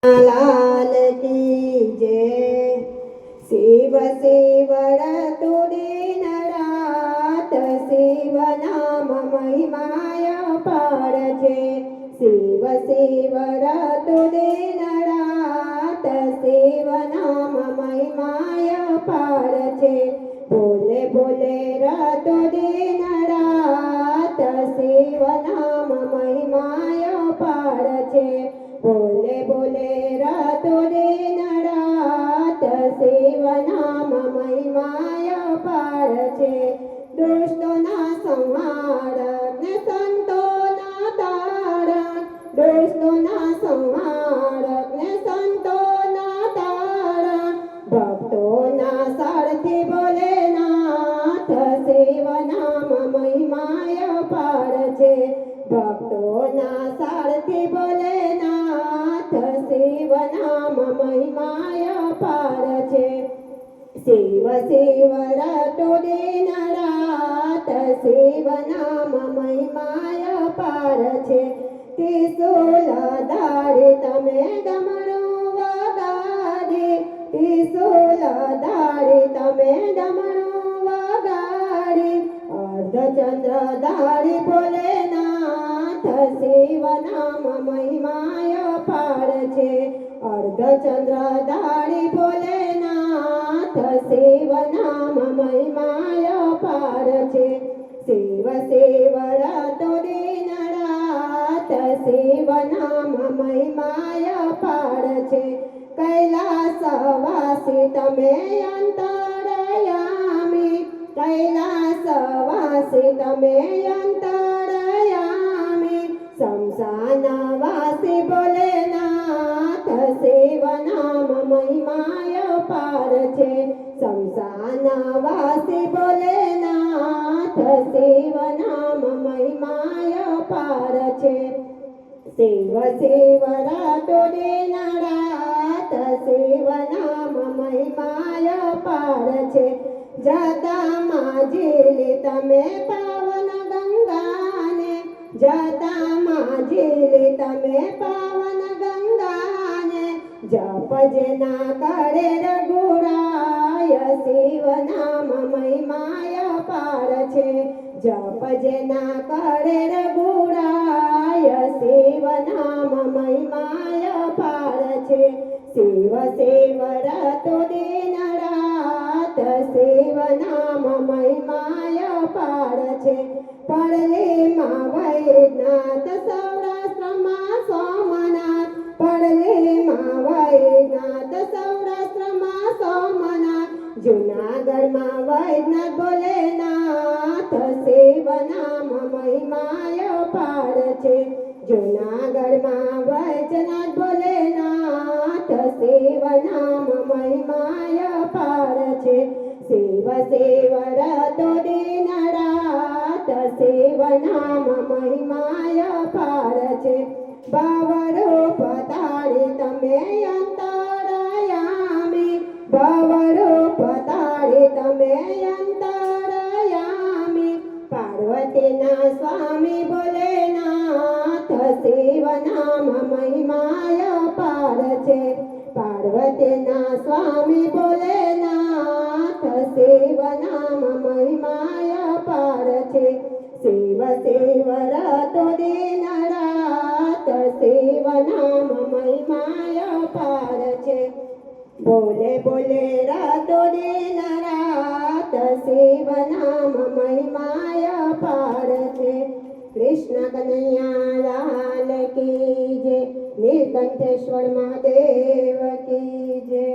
लाल की जय। शिव शिव रतु दिन रात शिव नाम महिमाय पार छे। शिव शिव रतु दिन रात शिव नाम महिमाय पार छे। बोले बोले रतु दिन रात शिव नाम महिमाय पार छे। बोले बोले रतु दिन रात शिव नाम महिमाय पार छे। दुष्टोना संहारक ने संतोना तारक। दुष्टोना संहारक ने संतोना तारक। भक्तोना सारथी भोलेनाथ शिव नाम महिमाय पार छे। भक्तोना सारथी भोलेनाथ शिव नाम महिमाय पार छे। शिव शिव रतु दिन रात शिव नाम महिमाय पार छे। त्रिशूल धारी तमे डमरू वगाड़ी। त्रिशूल धारी तमे डमरू वगाड़ी। अर्धचंद्र धारी भोलेनाथ शिव नाम महिमाय पार छे। अर्धचंद्र धारी भोलेनाथ शिव नाम महिमाय पार छे। शिव शिव रतु दिन रात शिव नाम महिमाय पार छे। कैलासवासी तमे अंतरयामी। कैलासवासी तमे अंतरयामी। शमशानवासी भोलेनाथ शिव नाम महिमाय पार छे। शमशानवासी भोलेनाथ शिव नाम महिमाय पार छे। शिव शिव रतु दिन रात शिव नाम महिमाय पार छे। जता माझी तमे पावन गंगाने। जता माझी तमे पावन गंगाने। जप जेना करे रघुराय शिव नाम महिमाय पार छे। जप जेना करे रघुराय शिव नाम महिमाय पार छे। शिव शिव रतु दिन रात शिव नाम महिमाय पार छे। पड़ले मां वैद्यनाथ सौराष्ट्रमा सोमनाथ। पड़ले मां वैद्यनाथ सौराष्ट्रमा सोमनाथ। जूनागढ़ मां वैद्यनाथ भोलेनाथ शिव नाम महिमाय पार छे। जूनागढ़ मां वैद्यनाथ भोलेनाथ शिव नाम महिमाय पार छे। शिव शिव रतु दिन रात शिव नाम महिमाय पार छे। भवरूप धारी तमे अंतरयामी। भवरूप धारी तमे अंतरयामी। पार्वतीना स्वामी भोलेनाथ शिव नाम महिमाय पार छे। पार्वतीना स्वामी भोलेनाथ शिव नाम महिमाय पार छे। शिव शिव रतु दिन रात शिव नाम महिमाय पार छे। बोले बोले रतु दिन रात शिव नाम महिमाय पार छे। कृष्ण कन्हैया लाल की जय। नीलकंठेश्वर महादेव की जय।